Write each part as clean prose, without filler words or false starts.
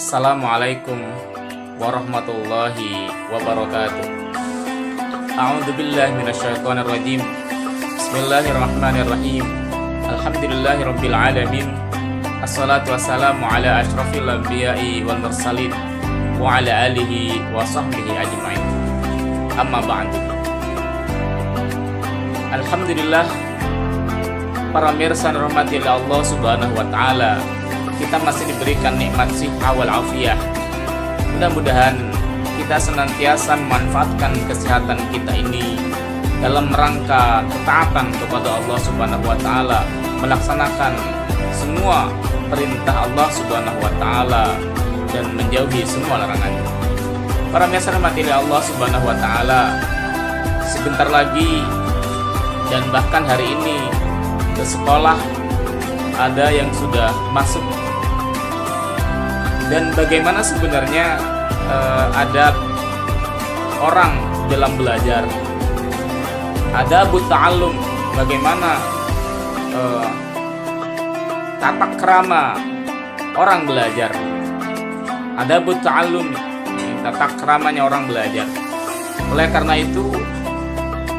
Assalamualaikum warahmatullahi wabarakatuh. A'udzubillahi minasyaitonir rajim. Bismillahirrahmanirrahim. Alhamdulillahirabbil alamin. Assalatu wassalamu ala asyrafil anbiya'i wal mursalin wa ala alihi wa sahbihi ajmain. Amma ba'du. Alhamdulillah, para mirsa rahmati Allah Subhanahu wa taala, kita masih diberikan nikmat siha wal afiyah. Mudah-mudahan kita senantiasa memanfaatkan kesehatan kita ini dalam rangka ketaatan kepada Allah Subhanahu wa taala, melaksanakan semua perintah Allah Subhanahu wa taala dan menjauhi semua larangan. Para mirsa rahmati Allah Subhanahu wa taala, sebentar lagi dan bahkan hari ini ke sekolah ada yang sudah masuk. Dan bagaimana sebenarnya adab orang dalam belajar, adabut ta'allum, bagaimana tata krama orang belajar, adabut ta'allum, tata kramanya orang belajar. Oleh karena itu,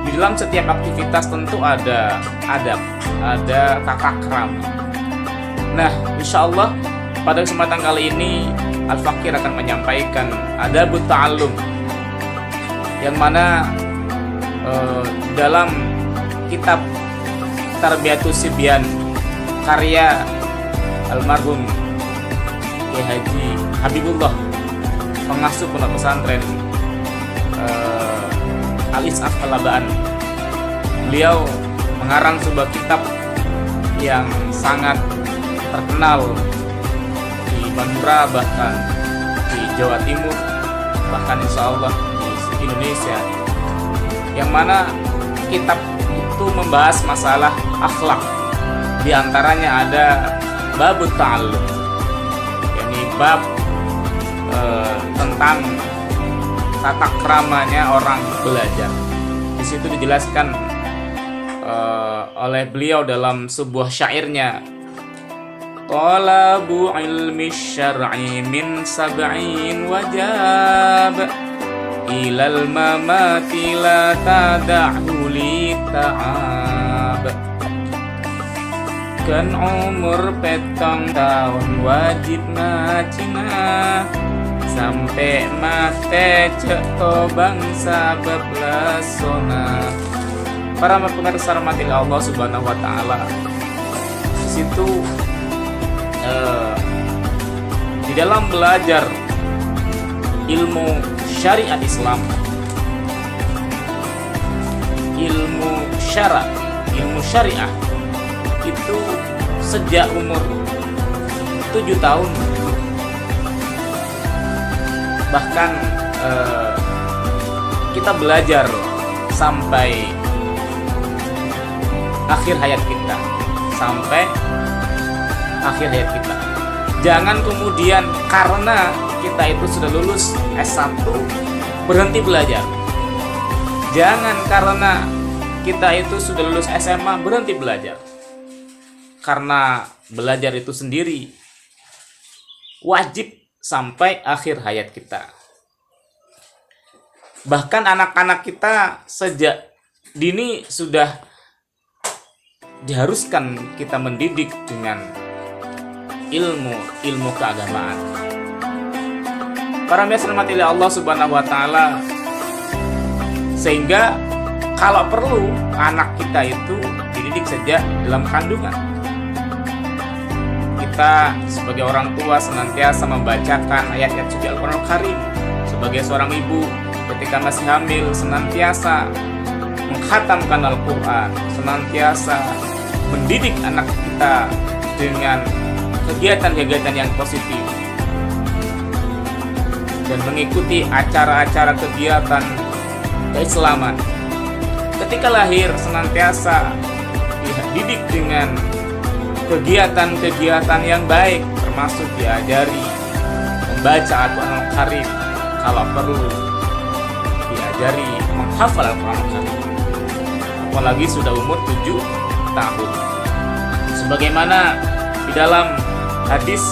di dalam setiap aktivitas tentu ada adab, ada tata krama. Nah, insya Allah pada kesempatan kali ini Al-Fakir akan menyampaikan adabut ta'allum, yang mana dalam kitab Tarbiyatus Sibyan karya almarhum Kiai Haji Habibullah, pengasuh pondok pesantren Al-Is'af Al-Labaan, beliau mengarang sebuah kitab yang sangat terkenal di Madura, bahkan di Jawa Timur, bahkan insya Allah di Indonesia, yang mana kitab itu membahas masalah akhlak. Di antaranya ada babut ta'allum, yakni bab tentang tata kramanya orang belajar. Di situ dijelaskan oleh beliau dalam sebuah syairnya, talabu ilmi syar'i min sab'in wajab ilal mamati la tada'hu li ta'ab. Kan umur petang tahun wajib ngacina sampai mate cek to bangsa beblesona. Para pemirsa rahmati Allah Subhanahu wa taala, di situ di dalam belajar ilmu syariat Islam, ilmu syariah itu sejak umur 7 tahun, bahkan kita belajar sampai akhir hayat kita, sampai akhir hayat kita. Jangan kemudian karena kita itu sudah lulus S1 berhenti belajar. Jangan karena kita itu sudah lulus SMA berhenti belajar. Karena belajar itu sendiri wajib sampai akhir hayat kita. Bahkan anak-anak kita sejak dini sudah diharuskan kita mendidik dengan ilmu keagamaan. Para mirsa rahmati Allah Subhanahu wa taala, sehingga kalau perlu anak kita itu dididik sejak dalam kandungan. Kita sebagai orang tua senantiasa membacakan ayat-ayat suci Al-Qur'anul Karim. Sebagai seorang ibu ketika masih hamil senantiasa mengkhatamkan Al-Qur'an, senantiasa mendidik anak kita dengan kegiatan-kegiatan yang positif dan mengikuti acara-acara kegiatan keislaman. ketika lahir senantiasa dididik dengan kegiatan-kegiatan yang baik, termasuk diajari membaca Al-Quran Karim, kalau perlu diajari menghafal Al-Quran Karim, apalagi sudah umur 7 tahun. Sebagaimana di dalam hadis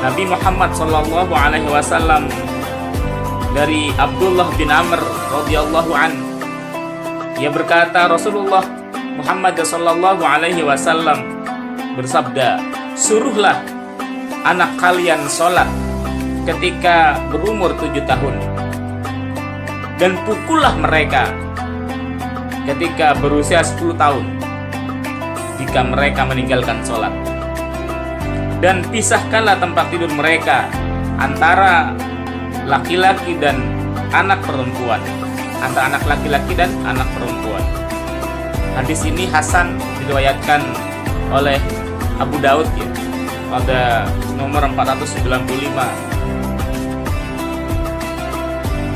Nabi Muhammad SAW dari Abdullah bin Amr radhiyallahu an, ia berkata, Rasulullah Muhammad SAW bersabda, suruhlah anak kalian sholat ketika berumur 7 tahun, dan pukullah mereka ketika berusia 10 tahun jika mereka meninggalkan sholat, dan pisahkanlah tempat tidur mereka antara laki-laki dan anak perempuan, antara anak laki-laki dan anak perempuan. Hadis ini hasan, diriwayatkan oleh Abu Daud ya, pada nomor 495,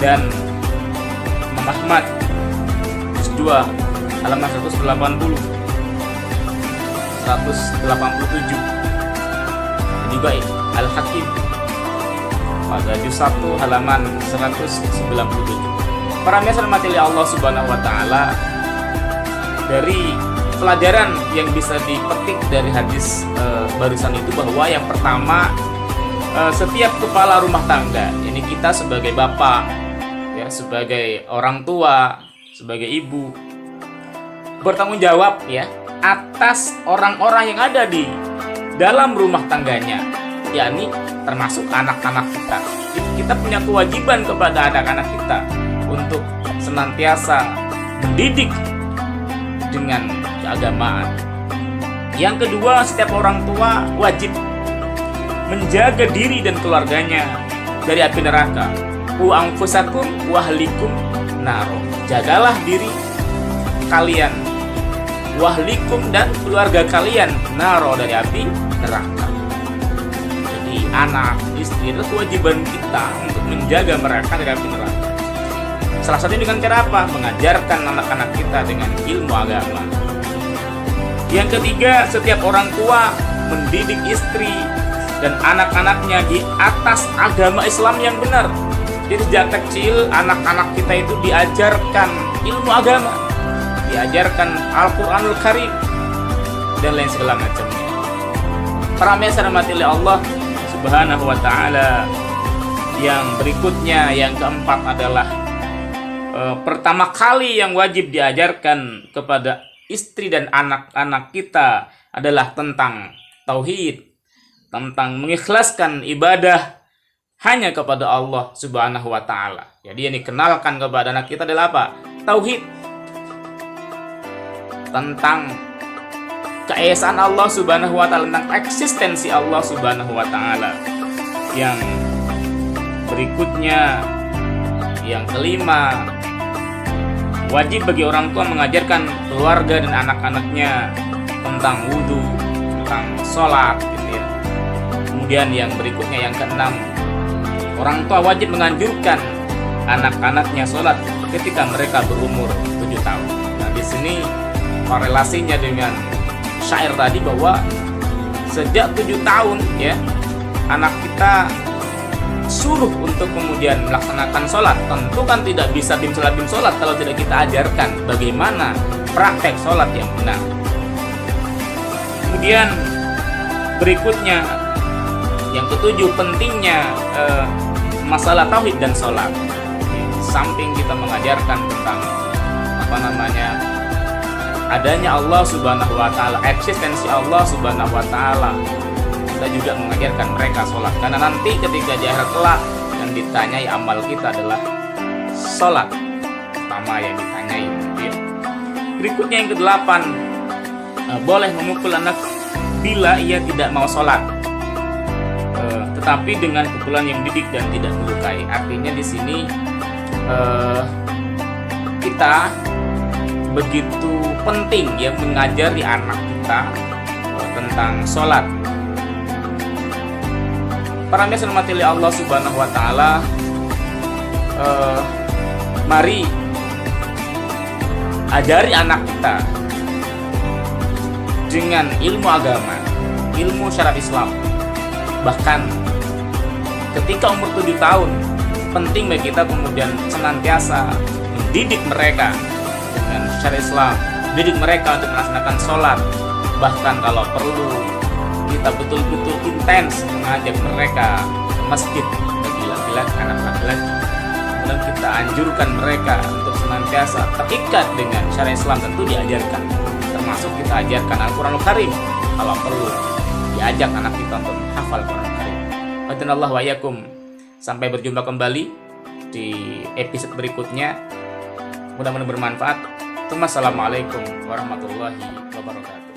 dan Imam Ahmad juz 2 halaman 180, 187, dan juga Al-Hakim pada juz 1 halaman 197. Para miyasa rahmati Allah Subhanahu wa taala, dari pelajaran yang bisa dipetik dari hadis barusan itu, bahwa yang pertama, setiap kepala rumah tangga, ini kita sebagai bapak ya, sebagai orang tua, sebagai ibu, bertanggung jawab ya atas orang-orang yang ada di dalam rumah tangganya, yakni termasuk anak-anak kita. Kita punya kewajiban kepada anak-anak kita untuk senantiasa mendidik dengan keagamaan. Yang kedua, setiap orang tua wajib menjaga diri dan keluarganya dari api neraka. Qu anfusakum wa ahlikum naro. Jagalah diri kalian, wa ahlikum dan keluarga kalian, naro, dari api neraka. Jadi anak, istri, itu kewajiban kita untuk menjaga mereka dari api neraka. Salah satunya dengan cara apa? Mengajarkan anak-anak kita dengan ilmu agama. Yang ketiga, setiap orang tua mendidik istri dan anak-anaknya di atas agama Islam yang benar. Jadi sejak kecil anak-anak kita itu diajarkan ilmu agama, diajarkan Al-Quranul Karim dan lain segala macamnya. Para miyasa rahmati Allah Subhanahu wa taala, yang berikutnya, yang keempat adalah pertama kali yang wajib diajarkan kepada istri dan anak-anak kita adalah tentang tauhid, tentang mengikhlaskan ibadah hanya kepada Allah Subhanahu wa taala. Jadi yang dikenalkan kepada anak kita adalah apa? Tauhid, tentang keesaan Allah Subhanahu wa taala, tentang eksistensi Allah Subhanahu wa taala. Yang berikutnya, yang kelima, wajib bagi orang tua mengajarkan keluarga dan anak-anaknya tentang wudhu, tentang sholat gitu ya. Kemudian yang berikutnya, yang keenam, orang tua wajib menganjurkan anak-anaknya sholat ketika mereka berumur 7 tahun. Nah, di sini korelasinya dengan syair tadi, bahwa sejak 7 tahun ya, anak kita suruh untuk kemudian melaksanakan sholat. Tentu kan tidak bisa bim sholat kalau tidak kita ajarkan bagaimana praktek sholat yang benar. Kemudian berikutnya, yang ketujuh, pentingnya masalah tauhid dan sholat. Samping kita mengajarkan tentang adanya Allah Subhanahu wa taala, eksistensi Allah Subhanahu wa taala, kita juga mengajarkan mereka sholat. Karena nanti ketika di akhirat kelak yang ditanyai amal kita adalah sholat, pertama yang ditanyai ya. Berikutnya yang kedelapan, boleh memukul anak bila ia tidak mau sholat, tetapi dengan pukulan yang didik dan tidak melukai. Artinya di sini kita begitu penting ya mengajari anak kita tentang sholat. Para miyasa rahmati Allah Subhanahu wa taala, mari ajari anak kita dengan ilmu agama, ilmu syariat Islam. Bahkan ketika umur 7 tahun, penting bagi kita kemudian senantiasa mendidik mereka dengan syariat Islam, didik mereka untuk melaksanakan sholat. Bahkan kalau perlu, kita betul-betul intens mengajak mereka ke masjid bagi laki-laki, anak laki-laki. Dan kita anjurkan mereka untuk senantiasa terikat dengan syariat Islam, tentu diajarkan. Termasuk kita ajarkan Al-Quranul Karim. Kalau perlu, diajak anak kita untuk menghafal Al-Quranul Karim. Wassalamualaikum wa iyyakum. Sampai berjumpa kembali di episode berikutnya. Mudah-mudahan bermanfaat. Wassalamualaikum warahmatullahi wabarakatuh.